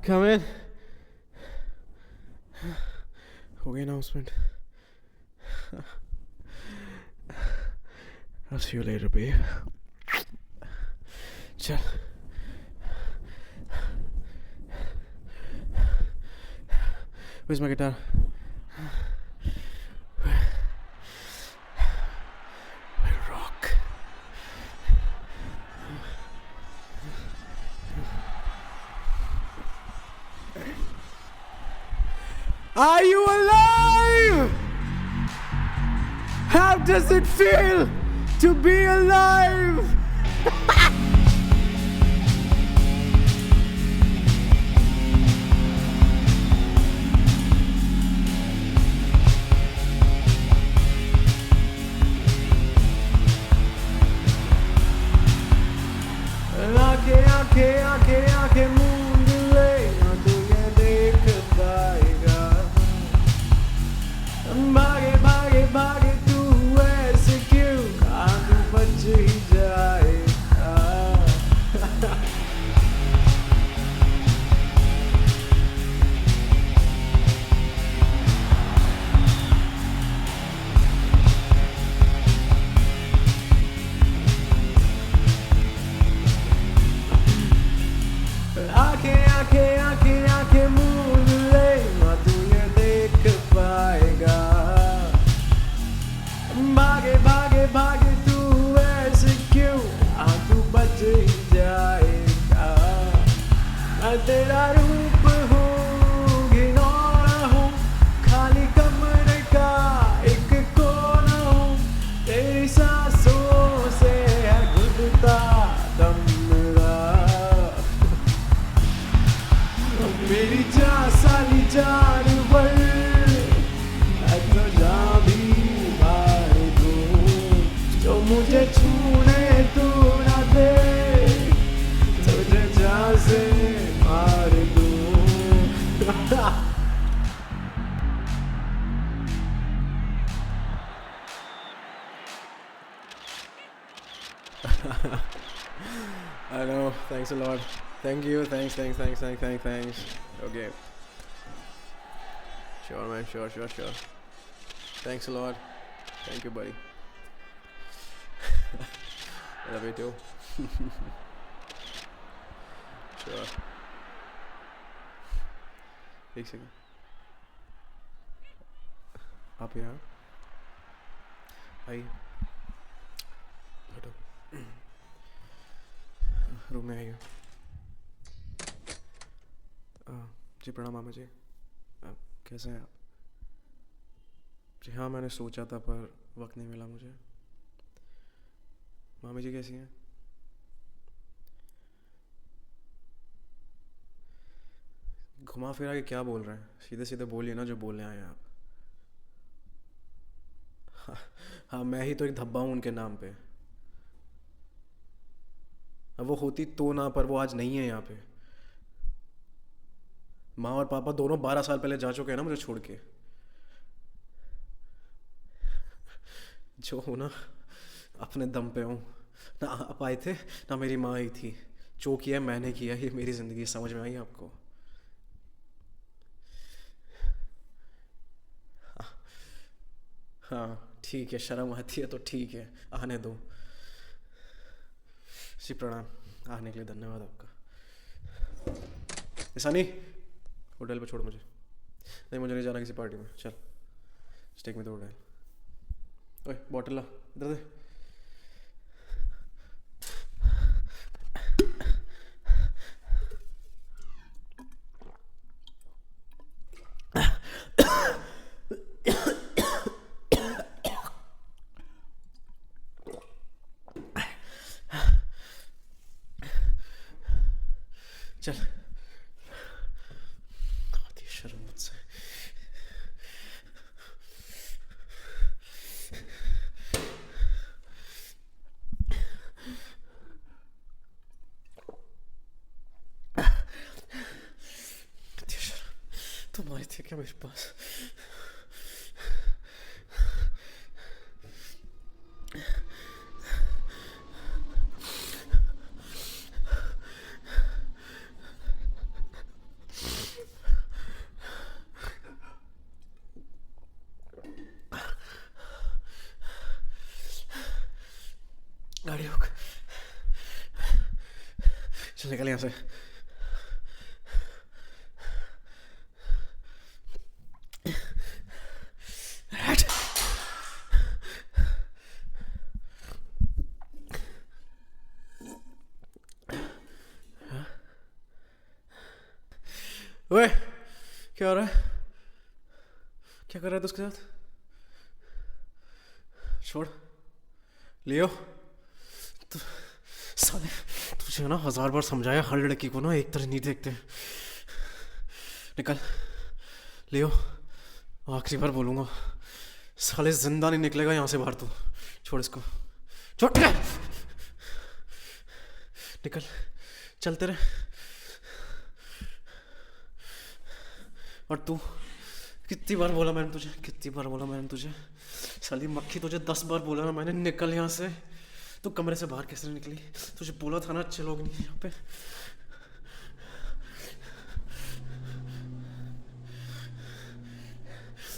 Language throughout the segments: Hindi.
Come in. हो गई announcement. I'll see you later, babe. चल. Where's my guitar? We'll rock. Are you alive? How does it feel to be alive? आंखें आंखें आंखें आंखें मूंद ले ना तू ये देख पाएगा भागे भागे भागे तू ऐसे क्यों कहाँ तू बच ही जाएगा आंखें आंखें आंखें आंखें मूंद ले ना तू ये देख पाएगा भागे भागे भागे तू ऐसे क्यों तू बच ही जाएगा मैं तेरा रूप हूँ घिनौना हूँ खाली कमरे का एक कोना हूँ तेरी सांसों से है घुटता दम मेरा मेरी जान साली जानवर मैं तो जहाँ भी मार दूँ जो मुझे छूने तू ना दे तुझे जहाँ से मार दूँ I know, thanks a lot. Thank you, thanks. Okay. Sure, man, sure. Thanks a lot. Thank you, buddy. I love you too. Sure. एक सेकंड. आप यहाँ आइए. हटो. रूम में आइए. जी प्रणाम मामा जी. कैसे हैं आप? जी हाँ, मैंने सोचा था पर वक्त नहीं मिला मुझे. मामी जी कैसी हैं? घुमा फिरा के क्या बोल रहे हैं? सीधे सीधे बोलिए ना जो बोलने आए हैं आप. हाँ, मैं ही तो एक धब्बा हूँ उनके नाम पे. अब वो होती तो ना, पर वो आज नहीं है यहाँ पे. माँ और पापा दोनों 12 साल पहले जा चुके हैं ना मुझे छोड़ के. जो हूँ ना अपने दम पे हूँ. ना आप आए थे ना मेरी माँ आई थी. जो किया मैंने किया, ये मेरी ज़िंदगी. समझ में आई आपको? हाँ ठीक है, शर्म आती है तो ठीक है, आने दो. जी प्रणाम. आने के लिए धन्यवाद आपका. ऐसा नहीं, होटल पे छोड़ मुझे. नहीं, मुझे नहीं जाना किसी पार्टी में. चल स्टेक में तो होटल. ओए बॉटल ला, इधर दे. चल. आती शर्म मुझसे. तुम्हारी थी क्या मेरे पास? चल निकल यहाँ से। हट। ओए, क्या हो रहा है? क्या कर रहा है तू उसके साथ? छोड़ लियो। तू साले, तुझे ना 1000 बार समझाया, हर लड़की को ना एक तरह नहीं देखते। निकल लियो, आखिरी बार बोलूंगा, साले जिंदा नहीं निकलेगा यहाँ से बाहर तू। छोड़ इसको, छोड़ निकल, चलते रहे। और तू, कितनी बार बोला मैंने तुझे, कितनी बार बोला मैंने तुझे, साली मक्खी, तुझे 10 बार बोला ना मैंने, निकल यहाँ से। तू कमरे से बाहर कैसे निकली? तुझे बोला था ना अच्छे लोग नहीं यहाँ पे।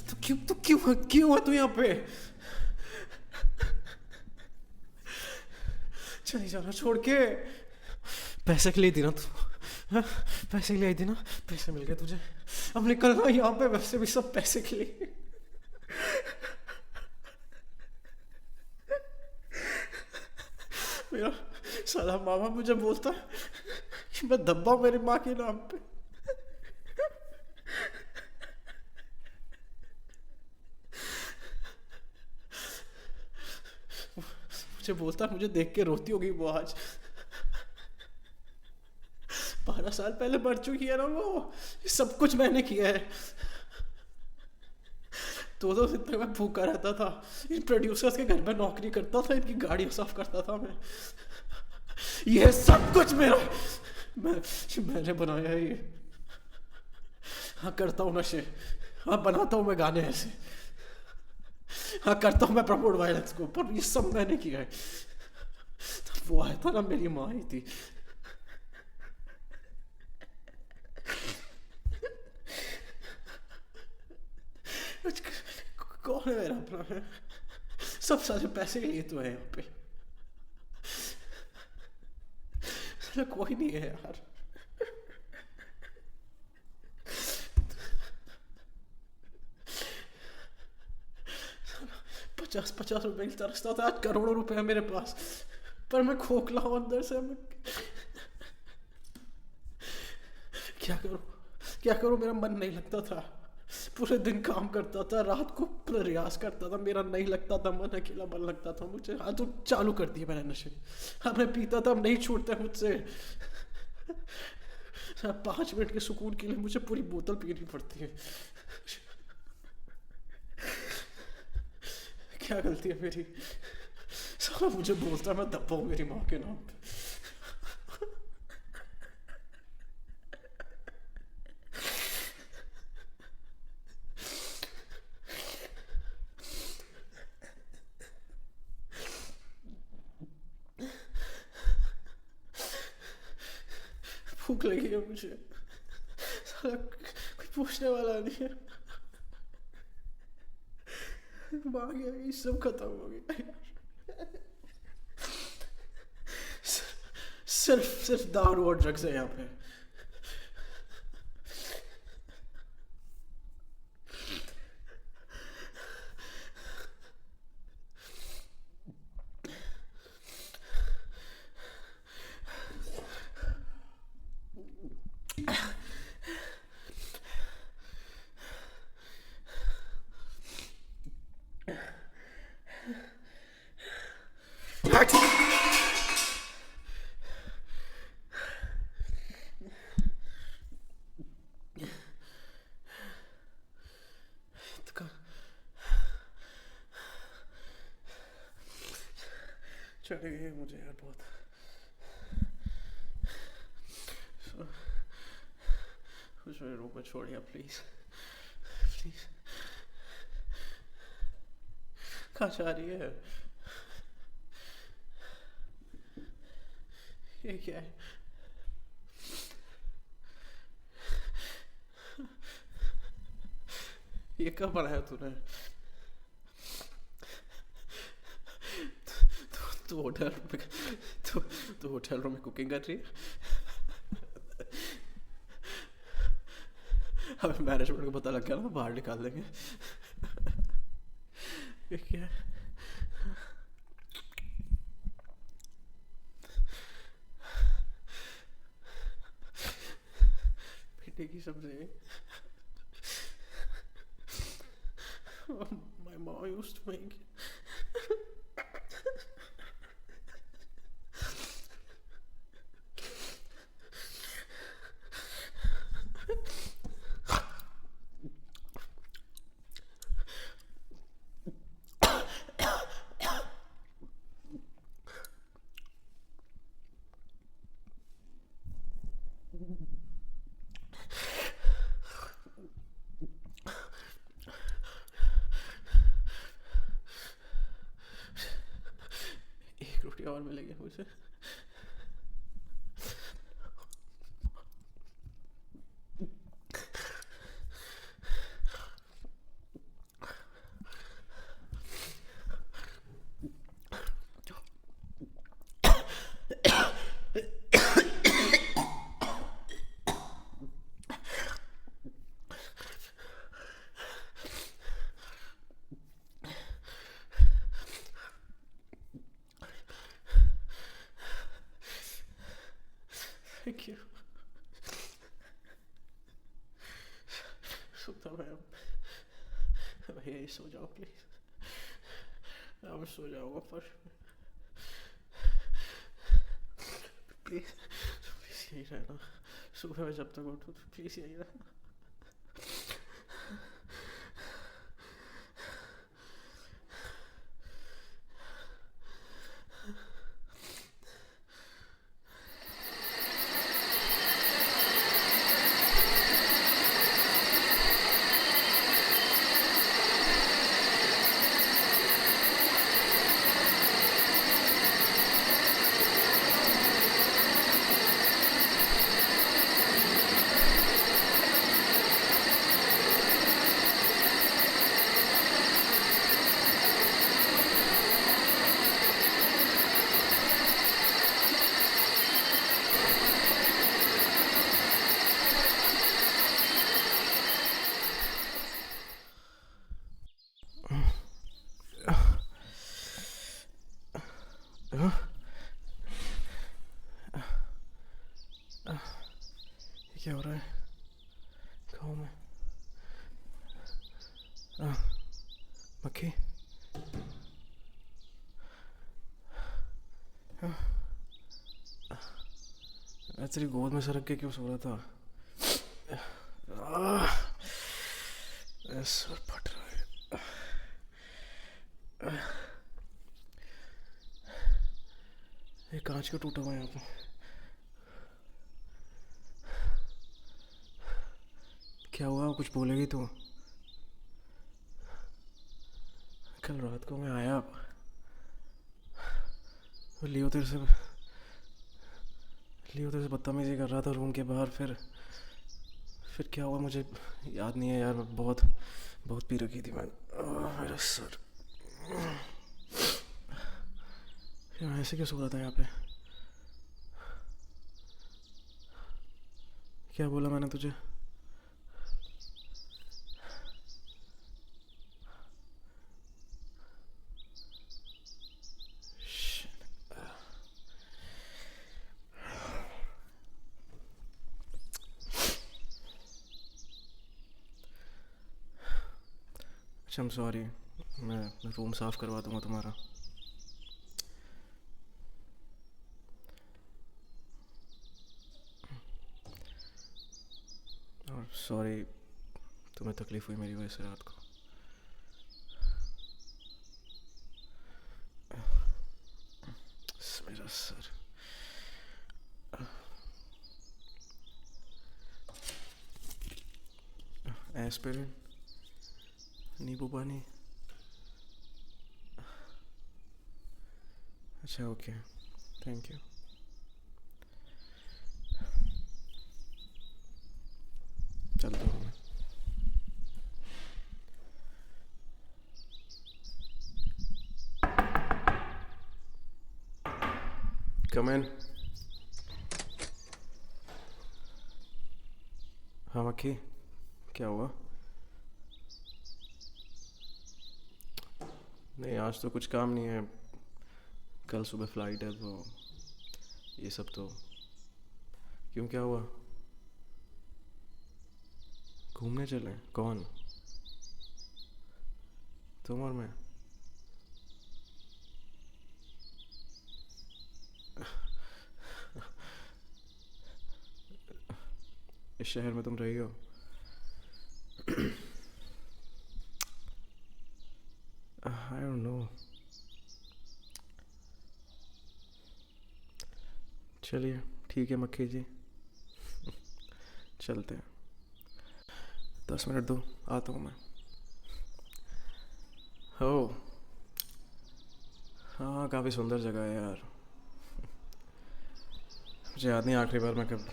तू क्यों है तू यहाँ पे? चली जाना छोड़ के। पैसे के लिए थी ना तू, हाँ? पैसे के लिए आई थी ना, पैसे मिल गए तुझे, अब निकलना यहाँ पे, वैसे भी सब पैसे के लिए। मेरा साला मामा मुझे बोलता कि मैं धब्बा मेरी माँ के नाम पे। मुझे बोलता, मुझे देख के रोती होगी वो आज। 12 साल पहले मर चुकी है ना वो, सब कुछ मैंने किया है। दो दिन तक मैं भूखा रहता था, इन प्रोड्यूसर्स के घर में नौकरी करता था, इनकी गाड़ियाँ साफ करता था मैं। ये सब कुछ मैंने बनाया है ये। हाँ करता हूँ नशे, हाँ बनाता हूँ मैं गाने ऐसे, हाँ करता हूँ मैं प्रमोट वायलेंस को, पर ये सब मैंने किया है। तब वो आया था ना, मेरी माँ आई थी। कौन है मेरा अपना है? सब सारे पैसे के लिए तो है यहाँ पे, कोई नहीं है यार। 50-50 रुपए की तरसता था, आज करोड़ों रुपए है मेरे पास, पर मैं खोखला हूं अंदर से। मैं क्या करूं, मेरा मन नहीं लगता था। पूरे दिन काम करता था, रात को प्रयास करता था, मेरा नहीं लगता था मन, अकेला मन लगता था मुझे। हाँ तो चालू कर दिए मैंने नशे, हाँ मैं पीता था, अब नहीं छूटता मुझसे। 5 मिनट के सुकून के लिए मुझे पूरी बोतल पीनी पड़ती है। क्या गलती है मेरी? साला मुझे बोलता मैं दबा हूँ मेरी माँ के नाम पे। भूख लगी है मुझे, साला कोई पूछने वाला नहीं है। माँ गया, ये सब खत्म हो गया। सिर्फ दारू और ड्रग्स है यहाँ पे। चढ़ गई मुझे यार बहुत। कुछ मेरे रूम में छोड़िए प्लीज, प्लीज। कहाँ जा रही है? ये क्या है? ये कब बनाया तूने? तू होटल में कुकिंग कर रही है? अभी मैनेजमेंट को पता लग गया ना तो बाहर निकाल देंगे। ये क्या है? बेटे की सब्जी। My mom used to make. एक रोटी और मिलेगी मुझे। Thank you. सोता मैं भैया सो जाओ प्लीज। अब सो जाऊंगा फर्श पे। प्लीज प्लीज यही रहना। सुबह में जब तक उठूँ तो प्लीज यही रहना। ये क्या हो रहा है? खाओ मैं। मक्खी। मैं तेरी गोद में सरक के क्यों सो रहा था? सर फट रहा है। ये कांच क्यों टूटा हुआ है यहाँ पे? क्या हुआ? कुछ बोलेगी तू? कल रात को मैं आया, लियो तेरे से बदतमीजी कर रहा था रूम के बाहर। फिर क्या हुआ मुझे याद नहीं है यार। मैं बहुत पी रखी थी मैं। मेरा सर। मैं ऐसे क्यों सो रहा था यहाँ पे? क्या बोला मैंने तुझे? अच्छा, I'm sorry। मैं रूम साफ करवा दूंगा तुम्हारा। और सॉरी तुम्हें तकलीफ हुई मेरी वजह से रात को। मेरा सर। एस्पिरिन, नींबू पानी। अच्छा ओके, थैंक यू। चलता हूँ मैं। कम इन। हाँ मक्खी, क्या हुआ? नहीं, आज तो कुछ काम नहीं है, कल सुबह फ्लाइट है, तो ये सब तो। क्यों, क्या हुआ? घूमने चलें? कौन? तुम और मैं? इस शहर में तुम रही हो? I don't know. चलिए ठीक है मक्खी जी, चलते हैं। 10 मिनट दो, आता हूँ मैं। हो, हाँ काफ़ी सुंदर जगह है यार। मुझे याद नहीं आखिरी बार मैं कब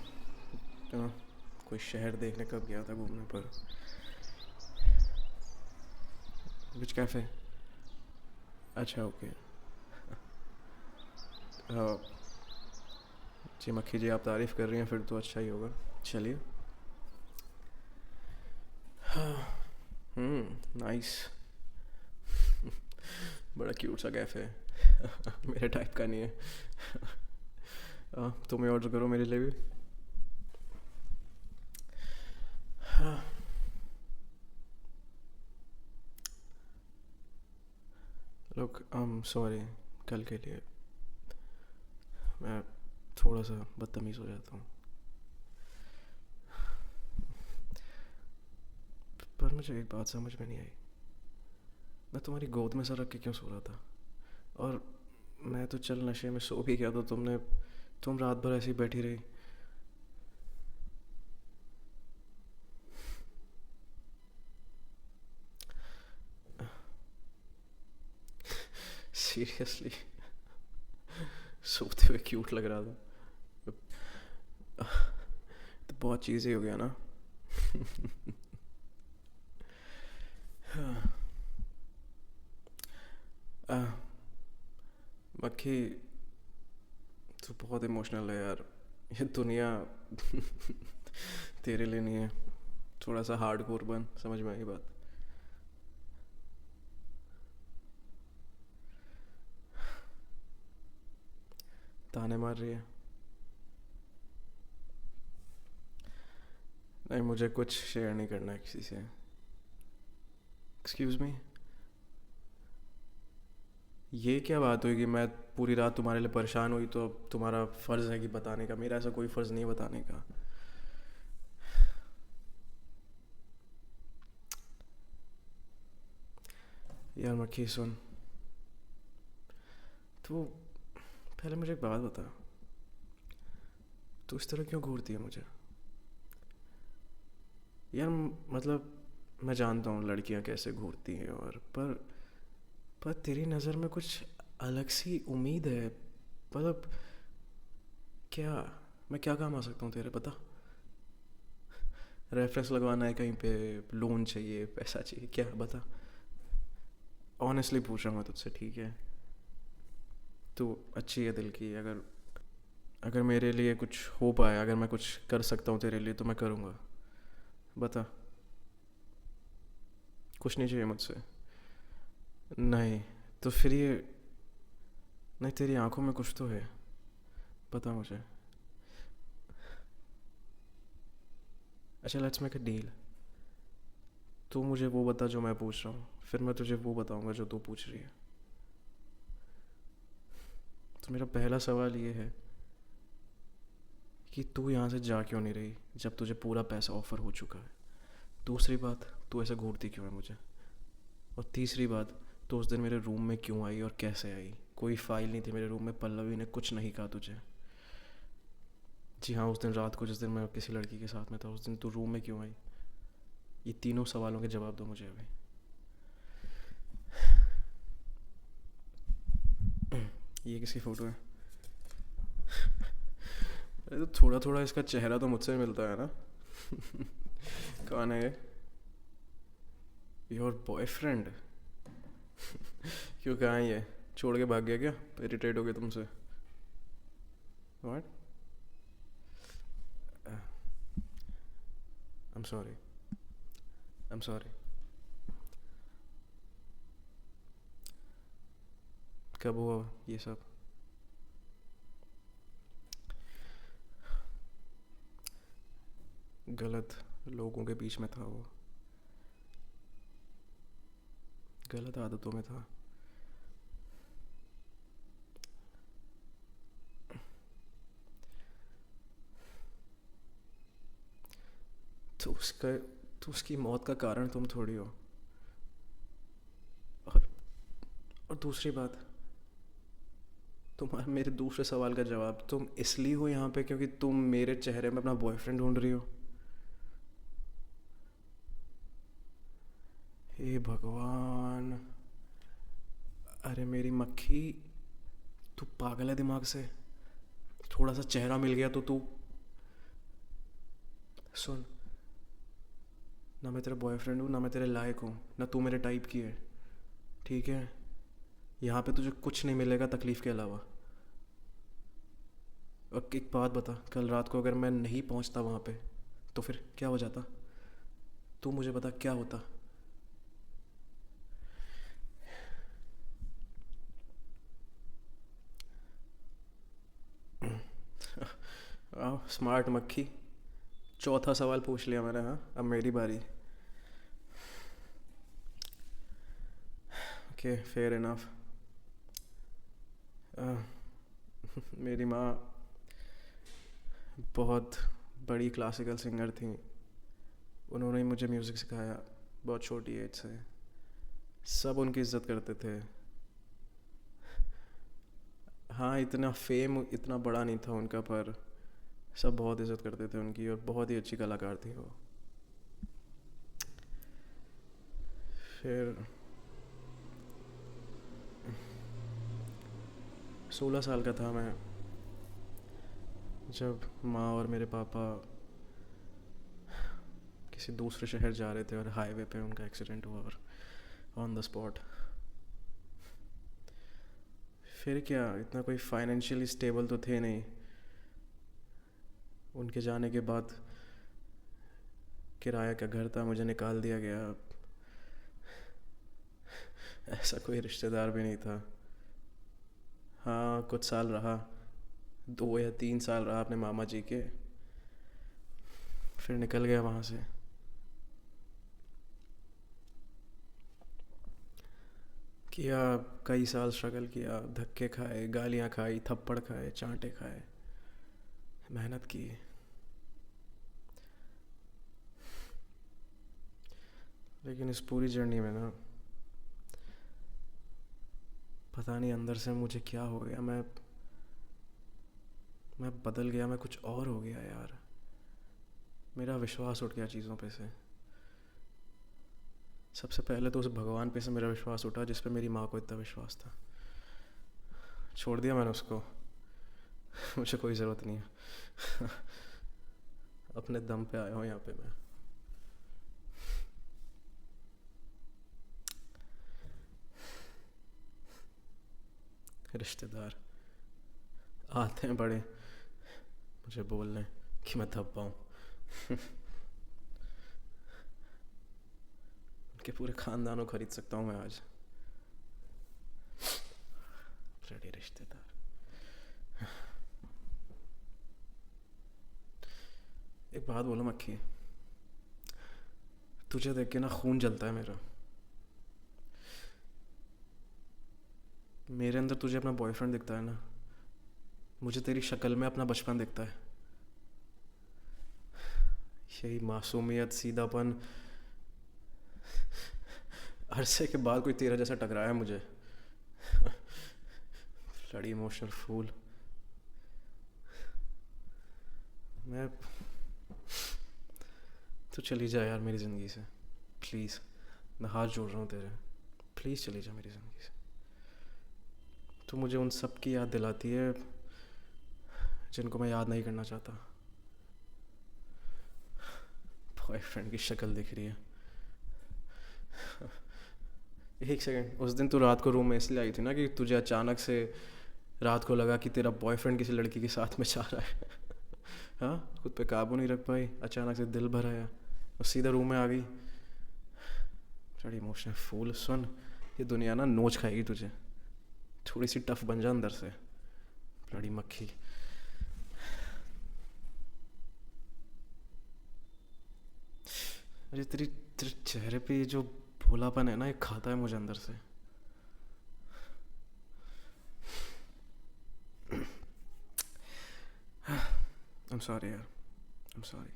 कोई शहर देखने कब गया था घूमने पर। विच कैफ़े? अच्छा, ओके। हाँ जी मक्खी जी, आप तारीफ़ कर रही हैं फिर तो अच्छा ही होगा। चलिए। नाइस। बड़ा क्यूट सा कैफ़े है। मेरे टाइप का नहीं है। तुम ही ऑर्डर करो मेरे लिए भी। लुक, सॉरी, कल के लिए मैं थोड़ा सा बदतमीज़ हो जाता हूँ, पर मुझे एक बात समझ में नहीं आई। मैं तुम्हारी गोद में सर रख के क्यों सो रहा था? और मैं तो चल नशे में सो भी गया, तो तुम रात भर ऐसी बैठी रही। सीरियसली? सोते हुए क्यूट लग रहा था? तो बहुत चीज़ें हो गया ना। मक्खी, तू बहुत इमोशनल है यार। ये दुनिया तेरे लिए नहीं है। थोड़ा सा हार्डकोर बन, समझ में आई बात? ताने मार रही है? नहीं, मुझे कुछ शेयर नहीं करना है किसी से। एक्सक्यूज़ मी, ये क्या बात हुई कि मैं पूरी रात तुम्हारे लिए परेशान हुई, तो अब तुम्हारा फ़र्ज़ है कि बताने का? मेरा ऐसा कोई फ़र्ज़ नहीं है बताने का। यार मक्खी सुन, तू पहले मुझे एक बात बता, तू इस तरह क्यों घूरती है मुझे? यार मतलब, मैं जानता हूँ लड़कियाँ कैसे घूरती हैं, और पर तेरी नज़र में कुछ अलग सी उम्मीद है। मतलब क्या, मैं क्या काम आ सकता हूँ तेरे, बता? रेफरेंस लगवाना है कहीं पे? लोन चाहिए, पैसा चाहिए, क्या बता? ऑनेस्टली पूछ रहा हूँ मैं तुझसे, ठीक है? तू अच्छी है दिल की, अगर अगर मेरे लिए कुछ हो पाए, अगर मैं कुछ कर सकता हूँ तेरे लिए, तो मैं करूँगा। बता। कुछ नहीं चाहिए मुझसे? नहीं, तो फिर ये, नहीं तेरी आंखों में कुछ तो है, बता मुझे। अच्छा, लेट्स मेक अ डील। तू मुझे वो बता जो मैं पूछ रहा हूँ, फिर मैं तुझे वो बताऊँगा जो तू पूछ रही है। तो मेरा पहला सवाल ये है कि तू यहाँ से जा क्यों नहीं रही जब तुझे पूरा पैसा ऑफर हो चुका है? दूसरी बात, तू ऐसे घूरती क्यों है मुझे? और तीसरी बात, तो उस दिन मेरे रूम में क्यों आई और कैसे आई? कोई फाइल नहीं थी मेरे रूम में, पल्लवी ने कुछ नहीं कहा तुझे? जी हाँ, उस दिन रात को जिस दिन मैं किसी लड़की के साथ में था, उस दिन तू रूम में क्यों आई? ये तीनों सवालों के जवाब दो मुझे अभी। ये किसकी फ़ोटो है? अरे तो थोड़ा थोड़ा इसका चेहरा तो मुझसे मिलता है ना। कौन है ये? Your boyfriend? क्यों, कहाँ है ये? छोड़ के भाग गया क्या? इरिटेट हो गया तुमसे? What? I am sorry. I am sorry. कब हुआ ये सब? गलत लोगों के बीच में था वो, गलत आदतों में था। तो उसका तो उसकी मौत का कारण तुम थोड़ी हो। और और दूसरी बात, तुम्हारे मेरे दूसरे सवाल का जवाब, तुम इसलिए हो यहाँ पे क्योंकि तुम मेरे चेहरे में अपना बॉयफ्रेंड ढूंढ रही हो? हे भगवान। अरे मेरी मक्खी, तू पागल है दिमाग से? थोड़ा सा चेहरा मिल गया तो तू। सुन, ना मैं तेरा बॉयफ्रेंड हूँ, ना मैं तेरे लायक हूँ, ना तू मेरे टाइप की है, ठीक है? यहाँ पे तुझे कुछ नहीं मिलेगा तकलीफ़ के अलावा। और एक बात बता, कल रात को अगर मैं नहीं पहुँचता वहाँ पे तो फिर क्या हो जाता? तू मुझे बता क्या होता? आओ स्मार्ट मक्खी, चौथा सवाल पूछ लिया मैंने। हाँ, अब मेरी बारी। Okay, fair enough. मेरी माँ बहुत बड़ी क्लासिकल सिंगर थी। उन्होंने ही मुझे म्यूज़िक सिखाया बहुत छोटी एज से। सब उनकी इज्जत करते थे। हाँ, इतना फेम इतना बड़ा नहीं था उनका, पर सब बहुत इज्जत करते थे उनकी, और बहुत ही अच्छी कलाकार थी वो। फिर 16 साल का था मैं जब माँ और मेरे पापा किसी दूसरे शहर जा रहे थे और हाईवे पे उनका एक्सीडेंट हुआ, और ऑन द स्पॉट। फिर क्या, इतना कोई फाइनेंशियली स्टेबल तो थे नहीं। उनके जाने के बाद किराया का घर था, मुझे निकाल दिया गया। ऐसा कोई रिश्तेदार भी नहीं था। हाँ, कुछ साल रहा, 2 या 3 साल रहा अपने मामा जी के, फिर निकल गया वहाँ से। किया, कई साल स्ट्रगल किया, धक्के खाए, गालियाँ खाई, थप्पड़ खाए, चांटे खाए, मेहनत की। लेकिन इस पूरी जर्नी में ना, पता नहीं अंदर से मुझे क्या हो गया। मैं बदल गया, मैं कुछ और हो गया यार। मेरा विश्वास उठ गया चीज़ों पे से। सबसे पहले तो उस भगवान पे से मेरा विश्वास उठा जिस पे मेरी माँ को इतना विश्वास था। छोड़ दिया मैंने उसको। मुझे कोई ज़रूरत नहीं है। अपने दम पे आया हूँ यहाँ पे मैं। रिश्तेदार आते हैं बड़े मुझे बोलने कि मैं दब पाऊँ। उनके पूरे खानदान को खरीद सकता हूँ मैं आज। बड़े रिश्तेदार। एक बात बोलो मक्खी, तुझे देख के ना खून जलता है मेरा। मेरे अंदर तुझे अपना बॉयफ्रेंड दिखता है ना, मुझे तेरी शक्ल में अपना बचपन दिखता है। यही मासूमियत, सीधापन। अरसे के बाद कोई तेरा जैसा टकराया मुझे। लड़ी इमोशनल फूल। मैं तो चली जा यार मेरी ज़िंदगी से, प्लीज़। मैं हाथ जोड़ रहा हूँ तेरे, प्लीज़ चली जा मेरी ज़िंदगी से। तू मुझे उन सब की याद दिलाती है जिनको मैं याद नहीं करना चाहता। बॉयफ्रेंड की शक्ल दिख रही है। एक सेकंड, उस दिन तू रात को रूम में इसलिए आई थी ना कि तुझे अचानक से रात को लगा कि तेरा बॉयफ्रेंड किसी लड़की के साथ में जा रहा है। हाँ, खुद पे काबू नहीं रख पाई, अचानक से दिल भर आया और सीधा रूम में आ गई। बड़ी इमोशनल फूल। सुन, ये दुनिया ना नोच खाएगी तुझे, थोड़ी सी टफ बन जा अंदर से, बड़ी मक्खी। अरे तेरी तेरे चेहरे पे ये जो भोलापन है ना, ये खाता है मुझे अंदर से। I'm sorry यार, I'm sorry।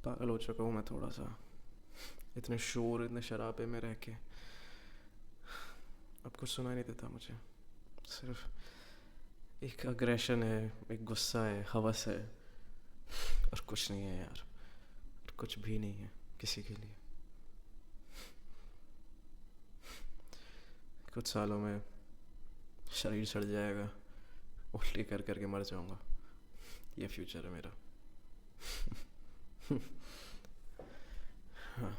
पागल हो चुका हूँ मैं थोड़ा सा, इतने शोर इतने शराबे में रह के अब कुछ सुनाई नहीं देता मुझे। सिर्फ एक अग्रेशन है, एक गुस्सा है, हवस है, और कुछ नहीं है यार, कुछ भी नहीं है किसी के लिए। कुछ सालों में शरीर सड़ जाएगा, उल्टी कर करके मर जाऊंगा, ये फ्यूचर है मेरा। हाँ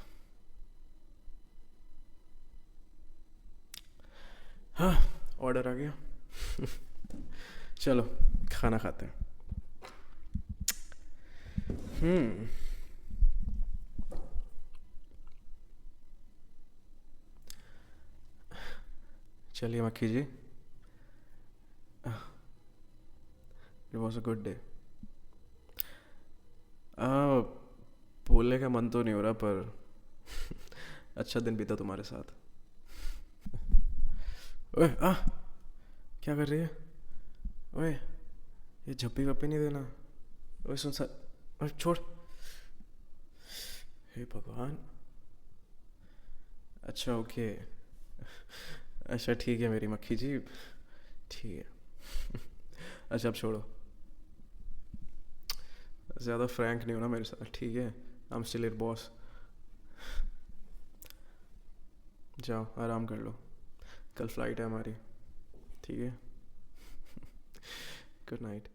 हाँ, ऑर्डर आ गया। चलो खाना खाते हैं। चलिए मक्खी जी, it was a good day. बोलने का मन तो नहीं हो रहा, पर अच्छा दिन बीता तुम्हारे साथ। ओए क्या कर रही है? ओए, ये झप्पी वप्पी नहीं देना। ओए सुन सर, ओए छोड़। हे भगवान। अच्छा ओके, अच्छा ठीक है मेरी मक्खी जी, ठीक है। अच्छा अब छोड़ो, ज़्यादा फ्रैंक नहीं होना मेरे साथ, ठीक है? I am still your boss. जाओ आराम कर लो, कल फ्लाइट है हमारी, ठीक है? Good night.